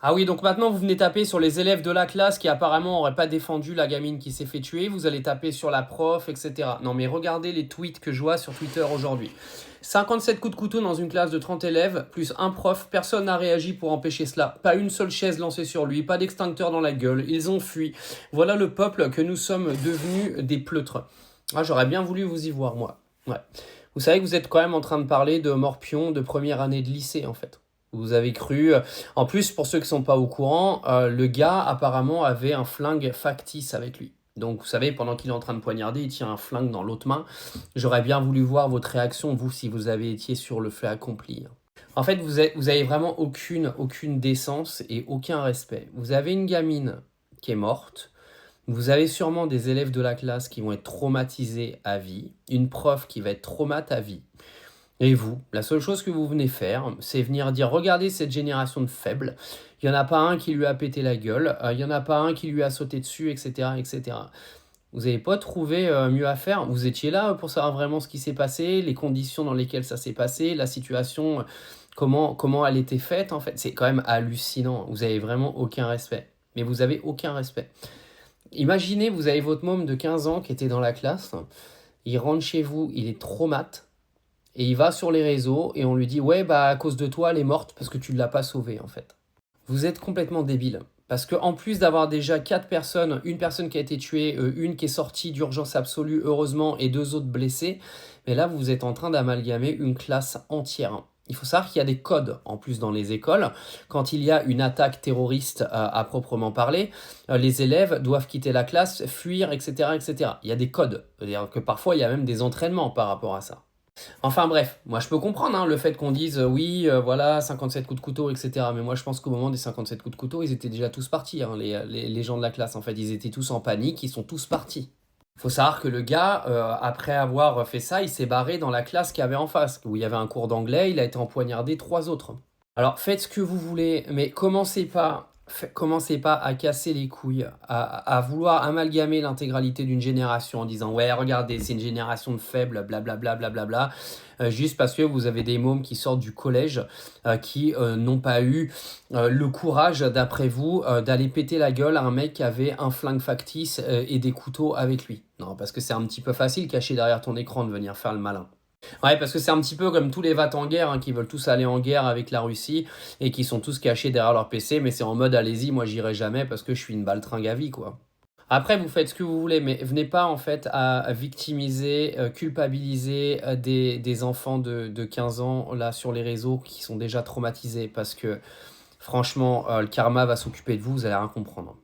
Ah oui, donc maintenant vous venez taper sur les élèves de la classe qui apparemment n'auraient pas défendu la gamine qui s'est fait tuer, vous allez taper sur la prof, etc. Non mais regardez les tweets que je vois sur Twitter aujourd'hui. 57 coups de couteau dans une classe de 30 élèves, plus un prof, personne n'a réagi pour empêcher cela. Pas une seule chaise lancée sur lui, pas d'extincteur dans la gueule, ils ont fui. Voilà le peuple que nous sommes devenus des pleutres. Ah, j'aurais bien voulu vous y voir, moi. Ouais. Vous savez que vous êtes quand même en train de parler de morpion de première année de lycée, en fait. Vous avez cru. En plus, pour ceux qui ne sont pas au courant, le gars apparemment avait un flingue factice avec lui. Donc, vous savez, pendant qu'il est en train de poignarder, il tient un flingue dans l'autre main. J'aurais bien voulu voir votre réaction, vous, si vous avez été sur le fait accompli. En fait, vous avez vraiment aucune décence et aucun respect. Vous avez une gamine qui est morte. Vous avez sûrement des élèves de la classe qui vont être traumatisés à vie. Une prof qui va être traumatisée à vie. Et vous, la seule chose que vous venez faire, c'est venir dire, regardez cette génération de faibles, il n'y en a pas un qui lui a pété la gueule, il n'y en a pas un qui lui a sauté dessus, etc. etc. Vous n'avez pas trouvé mieux à faire? Vous étiez là pour savoir vraiment ce qui s'est passé, les conditions dans lesquelles ça s'est passé, la situation, comment elle était faite en fait. C'est quand même hallucinant, vous avez vraiment aucun respect. Mais vous avez aucun respect. Imaginez, vous avez votre môme de 15 ans qui était dans la classe, il rentre chez vous, il est traumatisé. Et il va sur les réseaux et on lui dit ouais bah à cause de toi elle est morte parce que tu ne l'as pas sauvée en fait. Vous êtes complètement débile. Parce que en plus d'avoir déjà 4 personnes, une personne qui a été tuée, une qui est sortie d'urgence absolue heureusement et 2 autres blessés, mais là vous êtes en train d'amalgamer une classe entière. Il faut savoir qu'il y a des codes en plus dans les écoles. Quand il y a une attaque terroriste à proprement parler, les élèves doivent quitter la classe, fuir, etc., etc. Il y a des codes. C'est-à-dire que parfois il y a même des entraînements par rapport à ça. Enfin bref, moi je peux comprendre hein, le fait qu'on dise oui, voilà, 57 coups de couteau, etc. Mais moi je pense qu'au moment des 57 coups de couteau, ils étaient déjà tous partis, hein, les gens de la classe. En fait, ils étaient tous en panique, ils sont tous partis. Faut savoir que le gars, après avoir fait ça, il s'est barré dans la classe qu'il y avait en face, où il y avait un cours d'anglais, il a été empoignardé 3 autres. Alors faites ce que vous voulez, mais commencez pas à casser les couilles, à vouloir amalgamer l'intégralité d'une génération en disant ouais regardez c'est une génération de faibles, blablabla, blablabla, juste parce que vous avez des mômes qui sortent du collège qui n'ont pas eu le courage d'après vous d'aller péter la gueule à un mec qui avait un flingue factice et des couteaux avec lui. Non parce que c'est un petit peu facile caché derrière ton écran de venir faire le malin. Ouais, parce que c'est un petit peu comme tous les vats en guerre hein, qui veulent tous aller en guerre avec la Russie et qui sont tous cachés derrière leur PC, mais c'est en mode allez-y, moi j'irai jamais parce que je suis une baltringue à vie, quoi. Après, vous faites ce que vous voulez, mais venez pas en fait à victimiser, culpabiliser des enfants de 15 ans là sur les réseaux qui sont déjà traumatisés parce que franchement, le karma va s'occuper de vous, vous allez rien comprendre.